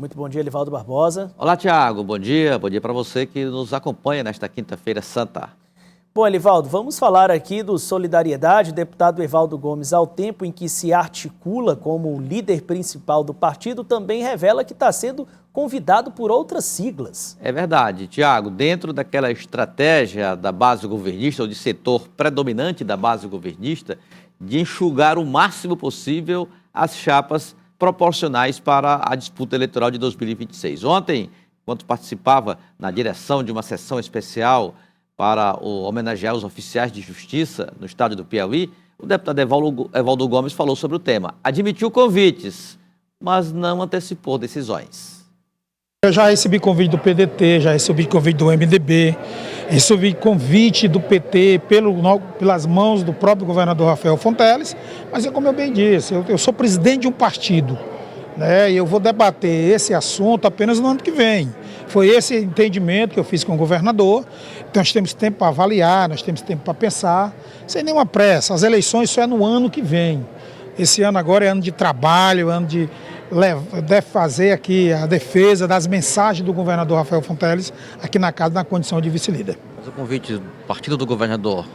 Muito bom dia, Elivaldo Barbosa. Olá, Tiago. Bom dia para você que nos acompanha nesta quinta-feira santa. Bom, Elivaldo, vamos falar aqui do Solidariedade. O deputado Evaldo Gomes, ao tempo em que se articula como o líder principal do partido, também revela que está sendo convidado por outras siglas. É verdade, Tiago. Dentro daquela estratégia da base governista, ou de setor predominante da base governista, de enxugar o máximo possível as chapas proporcionais para a disputa eleitoral de 2026. Ontem, enquanto participava na direção de uma sessão especial para homenagear os oficiais de justiça no estado do Piauí, o deputado Evaldo Gomes falou sobre o tema. Admitiu convites, mas não antecipou decisões. Eu já recebi convite do PDT, já recebi convite do MDB, recebi convite do PT pelas mãos do próprio governador Rafael Fonteles, mas é como eu bem disse, eu sou presidente de um partido, né, e eu vou debater esse assunto apenas no ano que vem. Foi esse entendimento que eu fiz com o governador, então nós temos tempo para avaliar, nós temos tempo para pensar, sem nenhuma pressa, as eleições só é no ano que vem. Esse ano agora é ano de trabalho, ano de deve fazer aqui a defesa das mensagens do governador Rafael Fonteles aqui na casa, na condição de vice-líder. Mas o convite do partido do governador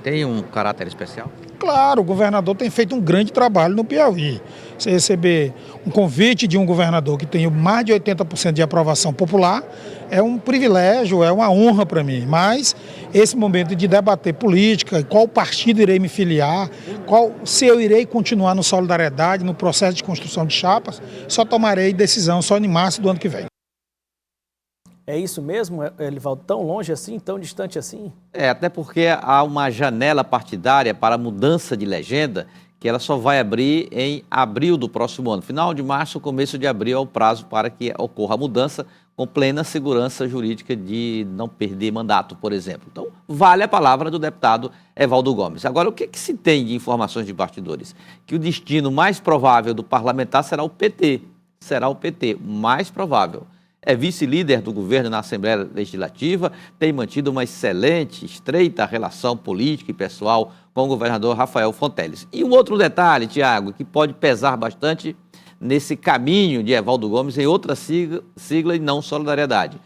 tem um caráter especial? Claro, o governador tem feito um grande trabalho no Piauí. Você receber um convite de um governador que tem mais de 80% de aprovação popular é um privilégio, é uma honra para mim. Mas esse momento de debater política, qual partido irei me filiar, se eu irei continuar no Solidariedade, no processo de construção de chapas, só tomarei decisão só em março do ano que vem. É isso mesmo, Elivaldo? Tão longe assim, tão distante assim? Até porque há uma janela partidária para mudança de legenda que ela só vai abrir em abril do próximo ano. Final de março, começo de abril é o prazo para que ocorra a mudança com plena segurança jurídica de não perder mandato, por exemplo. Então, vale a palavra do deputado Evaldo Gomes. Agora, o que se tem de informações de bastidores? Que o destino mais provável do parlamentar será o PT. Será o PT, mais provável. É vice-líder do governo na Assembleia Legislativa, tem mantido uma excelente, estreita relação política e pessoal com o governador Rafael Fonteles. E um outro detalhe, Tiago, que pode pesar bastante nesse caminho de Evaldo Gomes em outra sigla e não Solidariedade.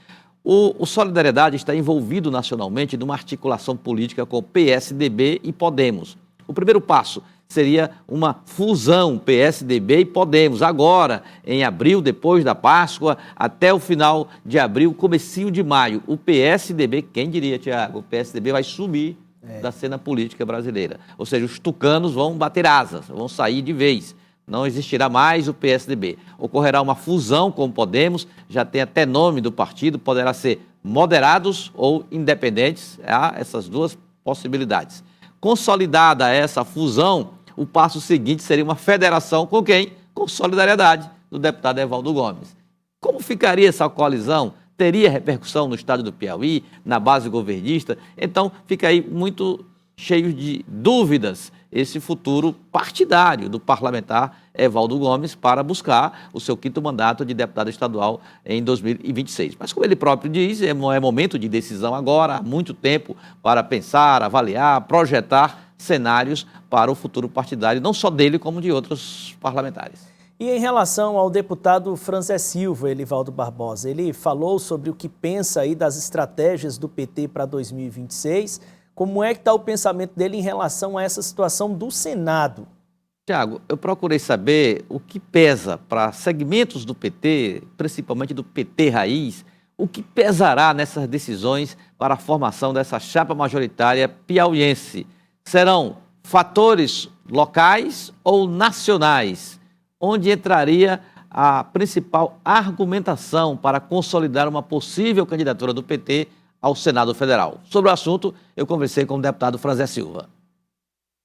O Solidariedade está envolvido nacionalmente numa articulação política com PSDB e Podemos. O primeiro passo seria uma fusão PSDB e Podemos, agora, em abril, depois da Páscoa, até o final de abril, comecinho de maio. O PSDB, quem diria, Tiago, o PSDB vai sumir da cena política brasileira. Ou seja, os tucanos vão bater asas, vão sair de vez. Não existirá mais o PSDB. Ocorrerá uma fusão com o Podemos, já tem até nome do partido, poderá ser moderados ou independentes, há essas duas possibilidades. Consolidada essa fusão, o passo seguinte seria uma federação com quem? Com Solidariedade, do deputado Evaldo Gomes. Como ficaria essa coalizão? Teria repercussão no estado do Piauí, na base governista? Então, fica aí muito cheio de dúvidas esse futuro partidário do parlamentar Evaldo Gomes para buscar o seu quinto mandato de deputado estadual em 2026. Mas, como ele próprio diz, é momento de decisão agora, há muito tempo para pensar, avaliar, projetar cenários para o futuro partidário, não só dele, como de outros parlamentares. E em relação ao deputado Franzé Silva, Elivaldo Barbosa, ele falou sobre o que pensa aí das estratégias do PT para 2026. Como é que está o pensamento dele em relação a essa situação do Senado? Tiago, eu procurei saber o que pesa para segmentos do PT, principalmente do PT raiz, o que pesará nessas decisões para a formação dessa chapa majoritária piauiense. Serão fatores locais ou nacionais, onde entraria a principal argumentação para consolidar uma possível candidatura do PT ao Senado Federal. Sobre o assunto, eu conversei com o deputado Franzé Silva.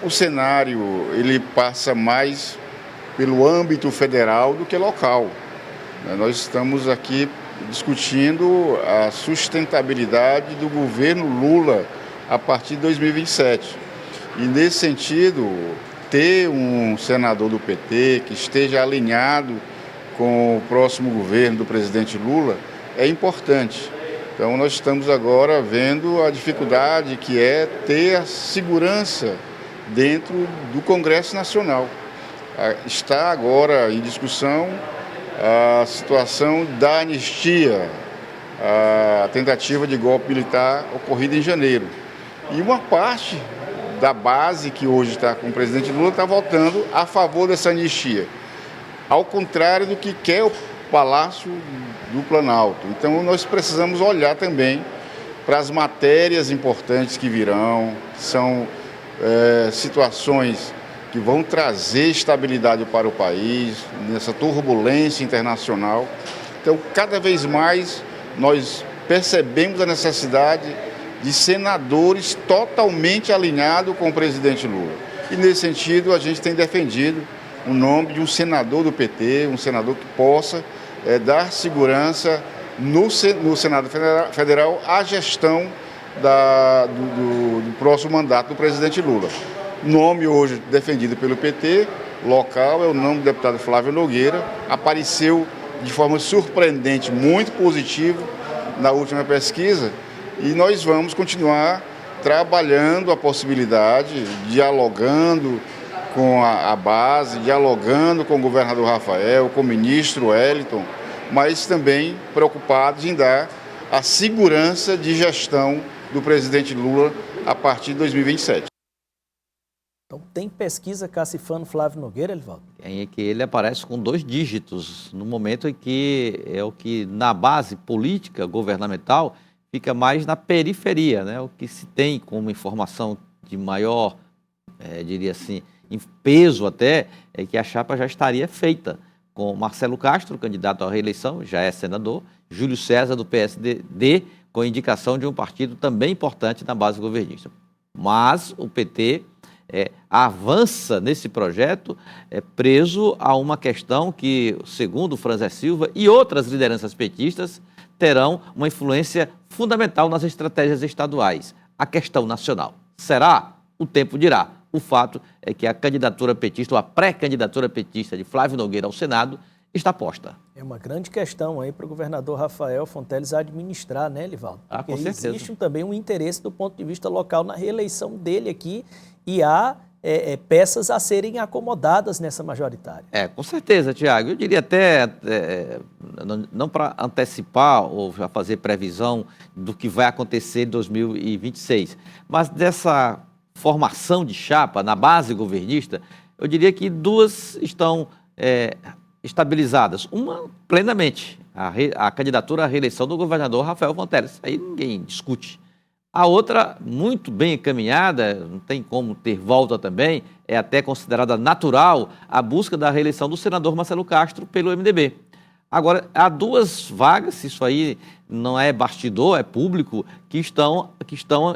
O cenário, ele passa mais pelo âmbito federal do que local. Nós estamos aqui discutindo a sustentabilidade do governo Lula a partir de 2027. E, nesse sentido, ter um senador do PT que esteja alinhado com o próximo governo do presidente Lula é importante. Então, nós estamos agora vendo a dificuldade que é ter a segurança dentro do Congresso Nacional. Está agora em discussão a situação da anistia, a tentativa de golpe militar ocorrida em janeiro. E uma parte da base que hoje está com o presidente Lula está votando a favor dessa anistia, ao contrário do que quer o Palácio do Planalto. Então nós precisamos olhar também para as matérias importantes que virão, são situações que vão trazer estabilidade para o país, nessa turbulência internacional. Então, cada vez mais, nós percebemos a necessidade de senadores totalmente alinhados com o presidente Lula. E, nesse sentido, a gente tem defendido o nome de um senador do PT, um senador que possa dar segurança no Senado Federal à gestão do próximo mandato do presidente Lula. O nome hoje defendido pelo PT local é o nome do deputado Flávio Nogueira. Apareceu de forma surpreendente, muito positivo na última pesquisa, e nós vamos continuar trabalhando a possibilidade, dialogando com a base, dialogando com o governador Rafael, com o ministro Wellington, mas também preocupados em dar a segurança de gestão do presidente Lula a partir de 2027. Então tem pesquisa cacifando Flávio Nogueira, Elivaldo? É que ele aparece com 2 dígitos, no momento em que é o que na base política governamental fica mais na periferia, né? O que se tem como informação de maior, diria assim, em peso até, é que a chapa já estaria feita, com Marcelo Castro, candidato à reeleição, já é senador, Júlio César, do PSDB, com indicação de um partido também importante na base governista. Mas o PT avança nesse projeto preso a uma questão que, segundo Franzé Silva e outras lideranças petistas, terão uma influência fundamental nas estratégias estaduais, a questão nacional. Será? O tempo dirá. O fato é que a candidatura petista, ou a pré-candidatura petista de Flávio Nogueira ao Senado, está posta. É uma grande questão aí para o governador Rafael Fonteles administrar, né, Elivaldo? Com certeza. Existe também um interesse do ponto de vista local na reeleição dele aqui, e há peças a serem acomodadas nessa majoritária. Com certeza, Tiago. Eu diria até, não para antecipar ou já fazer previsão do que vai acontecer em 2026, mas dessa formação de chapa na base governista, eu diria que 2 estão estabilizadas. Uma, plenamente, a candidatura à reeleição do governador Rafael Fonteles. Aí ninguém discute. A outra, muito bem encaminhada, não tem como ter volta também, é até considerada natural a busca da reeleição do senador Marcelo Castro pelo MDB. Agora, há 2 vagas, isso aí não é bastidor, é público, que estão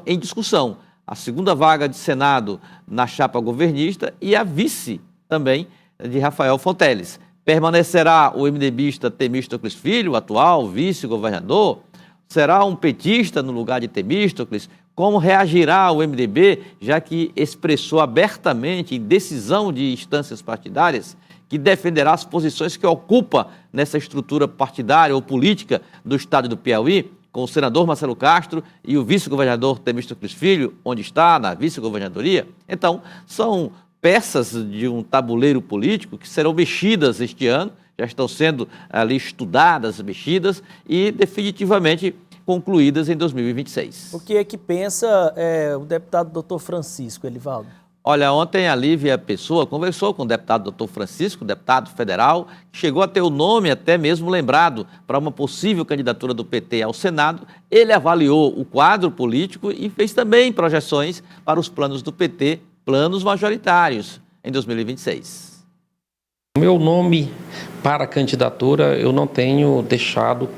em discussão. A 2ª vaga de Senado na chapa governista e a vice também de Rafael Fonteles. Permanecerá o MDBista Temístocles Filho, atual vice-governador? Será um petista no lugar de Temístocles? Como reagirá o MDB, já que expressou abertamente, em decisão de instâncias partidárias, que defenderá as posições que ocupa nessa estrutura partidária ou política do estado do Piauí, com o senador Marcelo Castro e o vice-governador Temístocles Filho, onde está, na vice-governadoria? Então, são peças de um tabuleiro político que serão mexidas este ano, já estão sendo ali estudadas, mexidas e definitivamente concluídas em 2026. O que é que pensa o deputado Dr. Francisco, Elivaldo? Olha, ontem a Lívia Pessoa conversou com o deputado Dr. Francisco, deputado federal, que chegou a ter o nome até mesmo lembrado para uma possível candidatura do PT ao Senado. Ele avaliou o quadro político e fez também projeções para os planos do PT, planos majoritários em 2026. O meu nome para a candidatura eu não tenho deixado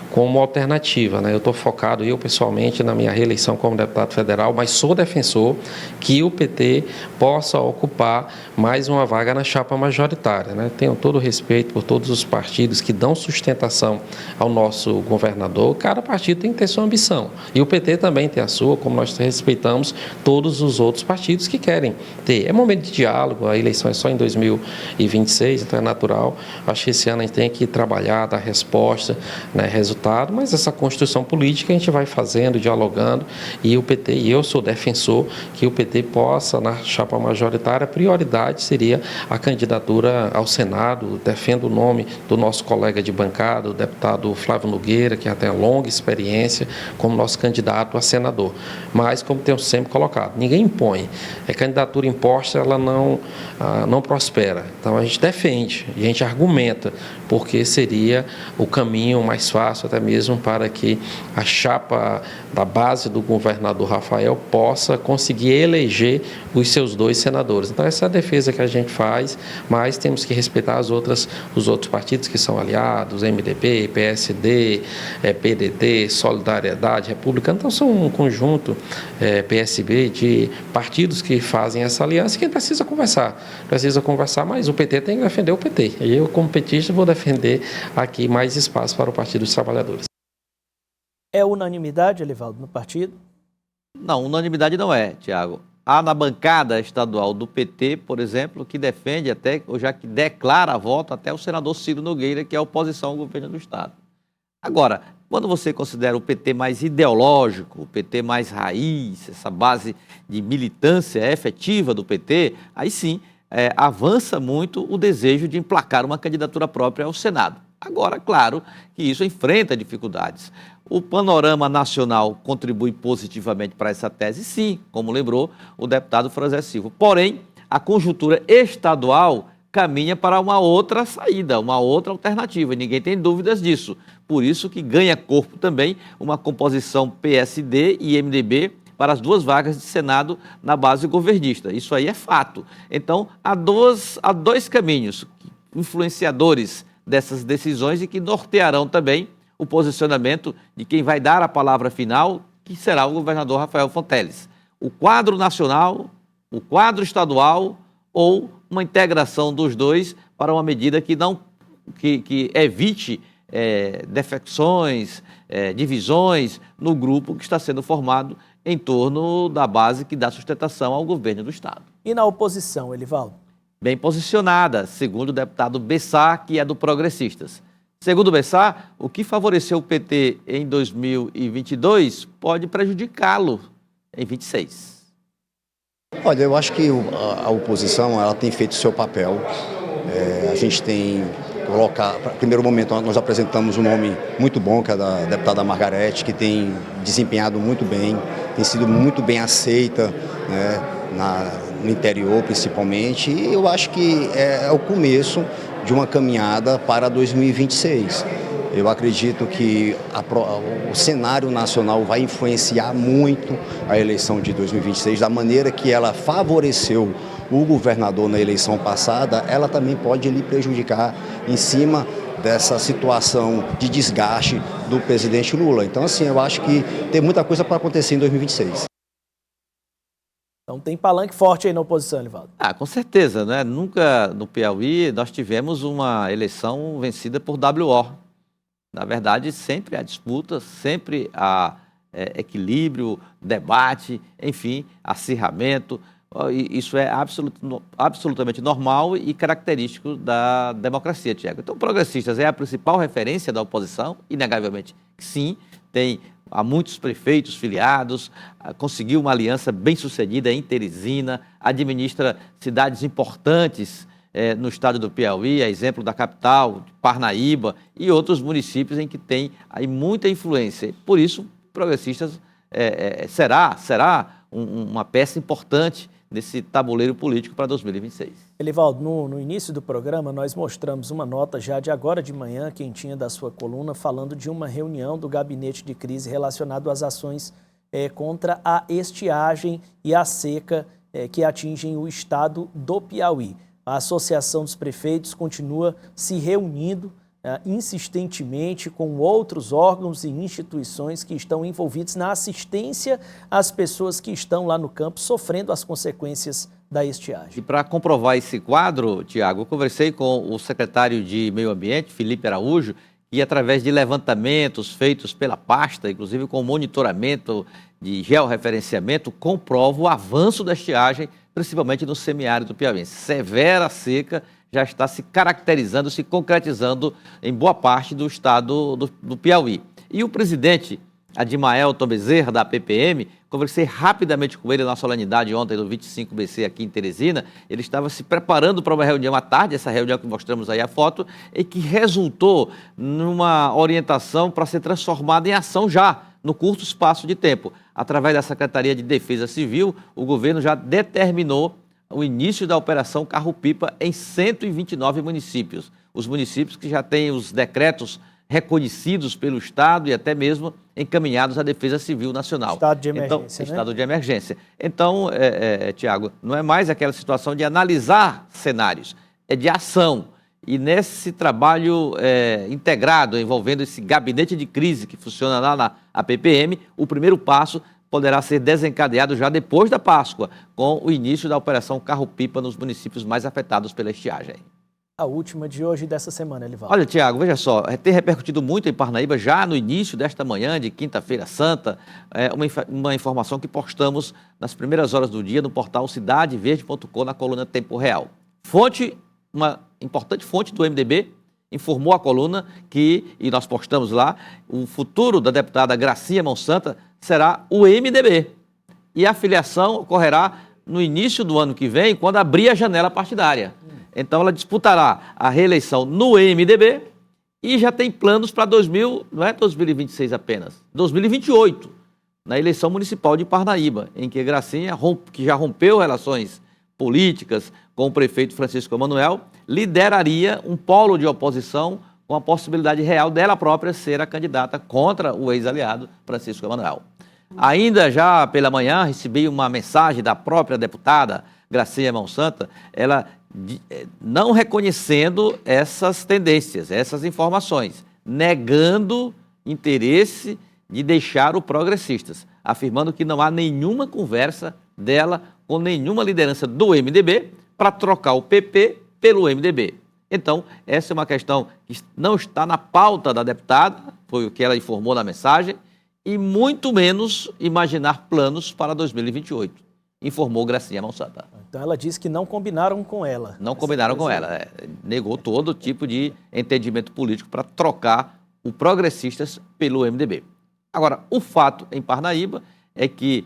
como alternativa, né? Eu estou focado, eu pessoalmente, na minha reeleição como deputado federal, mas sou defensor que o PT possa ocupar mais uma vaga na chapa majoritária, né? Tenho todo o respeito por todos os partidos que dão sustentação ao nosso governador. Cada partido tem que ter sua ambição. E o PT também tem a sua, como nós respeitamos todos os outros partidos que querem ter. É momento de diálogo, a eleição é só em 2026, então é natural. Acho que esse ano a gente tem que trabalhar, dar resposta, né, resultado resultado, mas essa construção política a gente vai fazendo, dialogando, e o PT, e eu sou defensor que o PT possa, na chapa majoritária, a prioridade seria a candidatura ao Senado. Defendo o nome do nosso colega de bancada, o deputado Flávio Nogueira, que já tem uma longa experiência como nosso candidato a senador. Mas, como tenho sempre colocado, ninguém impõe. A candidatura imposta, ela não prospera. Então, a gente defende e a gente argumenta, porque seria o caminho mais fácil, até mesmo para que a chapa da base do governador Rafael possa conseguir eleger os seus 2 senadores. Então, essa é a defesa que a gente faz, mas temos que respeitar os outros partidos que são aliados, MDB, PSD, PDT, Solidariedade, Republicana. Então, são um conjunto, PSB, de partidos que fazem essa aliança e que precisa conversar, mas o PT tem que defender o PT. E eu, como petista, vou defender aqui mais espaço para o Partido dos Trabalhadores. É unanimidade, Elivaldo, no partido? Não, unanimidade não é, Tiago. Há na bancada estadual do PT, por exemplo, que defende até, ou já que declara a voto até o senador Ciro Nogueira, que é a oposição ao governo do Estado. Agora, quando você considera o PT mais ideológico, o PT mais raiz, essa base de militância efetiva do PT, aí sim avança muito o desejo de emplacar uma candidatura própria ao Senado. Agora, claro que isso enfrenta dificuldades. O panorama nacional contribui positivamente para essa tese, sim, como lembrou o deputado Franzé Silva. Porém, a conjuntura estadual caminha para uma outra saída, uma outra alternativa. Ninguém tem dúvidas disso. Por isso que ganha corpo também uma composição PSD e MDB para as 2 vagas de Senado na base governista. Isso aí é fato. Então, há dois caminhos influenciadores dessas decisões e que nortearão também o posicionamento de quem vai dar a palavra final, que será o governador Rafael Fonteles. O quadro nacional, o quadro estadual ou uma integração dos dois para uma medida que evite defecções, divisões no grupo que está sendo formado em torno da base que dá sustentação ao governo do Estado. E na oposição, Elivaldo? Bem posicionada, segundo o deputado Bessá, que é do Progressistas. Segundo Bessá, o que favoreceu o PT em 2022 pode prejudicá-lo em 26. Olha, eu acho que a oposição ela tem feito o seu papel. A gente tem colocado, no primeiro momento nós apresentamos um nome muito bom, que é da deputada Margarete, que tem desempenhado muito bem, tem sido muito bem aceita, né, no interior principalmente, e eu acho que é o começo de uma caminhada para 2026. Eu acredito que o cenário nacional vai influenciar muito a eleição de 2026, da maneira que ela favoreceu o governador na eleição passada, ela também pode lhe prejudicar em cima dessa situação de desgaste do presidente Lula. Então, assim, eu acho que tem muita coisa para acontecer em 2026. Então tem palanque forte aí na oposição, Elivaldo. Com certeza, né? Nunca no Piauí nós tivemos uma eleição vencida por WO. Na verdade, sempre há disputa, sempre há equilíbrio, debate, enfim, acirramento. Isso é absolutamente normal e característico da democracia, Tiago. Então, Progressistas é a principal referência da oposição, inegavelmente sim, há muitos prefeitos filiados, conseguiu uma aliança bem-sucedida em Teresina, administra cidades importantes no estado do Piauí, a exemplo da capital, Parnaíba, e outros municípios em que tem aí muita influência. Por isso, Progressistas será uma peça importante nesse tabuleiro político para 2026. Elivaldo, no início do programa nós mostramos uma nota já de agora de manhã, quentinha da sua coluna, falando de uma reunião do gabinete de crise relacionado às ações contra a estiagem e a seca que atingem o estado do Piauí. A Associação dos Prefeitos continua se reunindo insistentemente com outros órgãos e instituições que estão envolvidos na assistência às pessoas que estão lá no campo sofrendo as consequências da estiagem. E para comprovar esse quadro, Tiago, eu conversei com o secretário de Meio Ambiente, Felipe Araújo, e através de levantamentos feitos pela pasta, inclusive com monitoramento de georreferenciamento, comprova o avanço da estiagem, principalmente no semiárido piauiense. Severa seca já está se caracterizando, se concretizando em boa parte do estado do Piauí. E o presidente Adimaelton Bezerra, da PPM, conversei rapidamente com ele na solenidade ontem do 25BC aqui em Teresina. Ele estava se preparando para uma reunião à tarde, essa reunião que mostramos aí a foto, e que resultou numa orientação para ser transformada em ação já, no curto espaço de tempo. Através da Secretaria de Defesa Civil, o governo já determinou o início da Operação Carro-Pipa em 129 municípios. Os municípios que já têm os decretos reconhecidos pelo Estado e até mesmo encaminhados à Defesa Civil Nacional. Estado de emergência, então, Estado de emergência. Então, Tiago, não é mais aquela situação de analisar cenários, é de ação. E nesse trabalho integrado, envolvendo esse gabinete de crise que funciona lá na PPM, o primeiro passo poderá ser desencadeado já depois da Páscoa, com o início da Operação Carro-Pipa nos municípios mais afetados pela estiagem. A última de hoje e dessa semana, Elivaldo. Olha, Tiago, veja só, tem repercutido muito em Parnaíba, já no início desta manhã, de quinta-feira santa, uma informação que postamos nas primeiras horas do dia no portal cidadeverde.com, na coluna Tempo Real. Uma importante fonte do MDB, informou a coluna e nós postamos lá, o futuro da deputada Gracinha Monsanta será o MDB. E a filiação ocorrerá no início do ano que vem, quando abrir a janela partidária. Então ela disputará a reeleição no MDB e já tem planos para não é 2026 apenas, 2028, na eleição municipal de Parnaíba, em que Gracinha, que já rompeu relações políticas com o prefeito Francisco Emanuel, lideraria um polo de oposição com a possibilidade real dela própria ser a candidata contra o ex-aliado Francisco Emanuel. Ainda já pela manhã recebi uma mensagem da própria deputada Gracinha Monsanta, ela não reconhecendo essas tendências, essas informações, negando interesse de deixar o Progressistas, afirmando que não há nenhuma conversa dela com nenhuma liderança do MDB para trocar o PP pelo MDB. Então, essa é uma questão que não está na pauta da deputada, foi o que ela informou na mensagem, e muito menos imaginar planos para 2028. Informou Gracinha Monsanta. Então ela disse que não combinaram com ela. Não combinaram com ela. Negou todo tipo de entendimento político para trocar o Progressistas pelo MDB. Agora, o fato em Parnaíba é que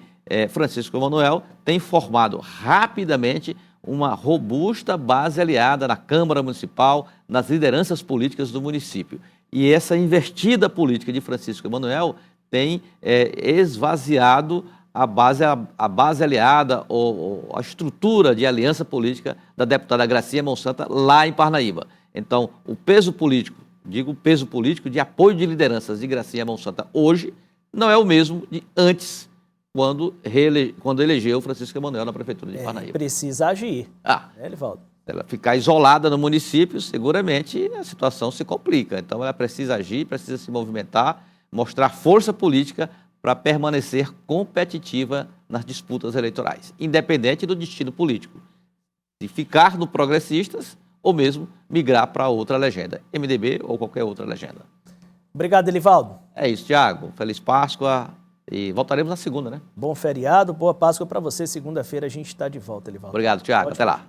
Francisco Emanuel tem formado rapidamente uma robusta base aliada na Câmara Municipal, nas lideranças políticas do município. E essa investida política de Francisco Emanuel tem esvaziado a base aliada ou a estrutura de aliança política da deputada Gracinha Monsanta lá em Parnaíba. Então, o peso político de apoio de lideranças de Gracinha Monsanta hoje não é o mesmo de antes, quando elegeu Francisco Emanuel na prefeitura de Parnaíba. Precisa agir, Elivaldo? Ela ficar isolada no município, seguramente a situação se complica. Então, ela precisa agir, precisa se movimentar, mostrar força política para permanecer competitiva nas disputas eleitorais, independente do destino político. De ficar no Progressistas ou mesmo migrar para outra legenda, MDB ou qualquer outra legenda. Obrigado, Elivaldo. É isso, Tiago. Feliz Páscoa e voltaremos na segunda, né? Bom feriado, boa Páscoa para você. Segunda-feira a gente está de volta, Elivaldo. Obrigado, Tiago. Até lá.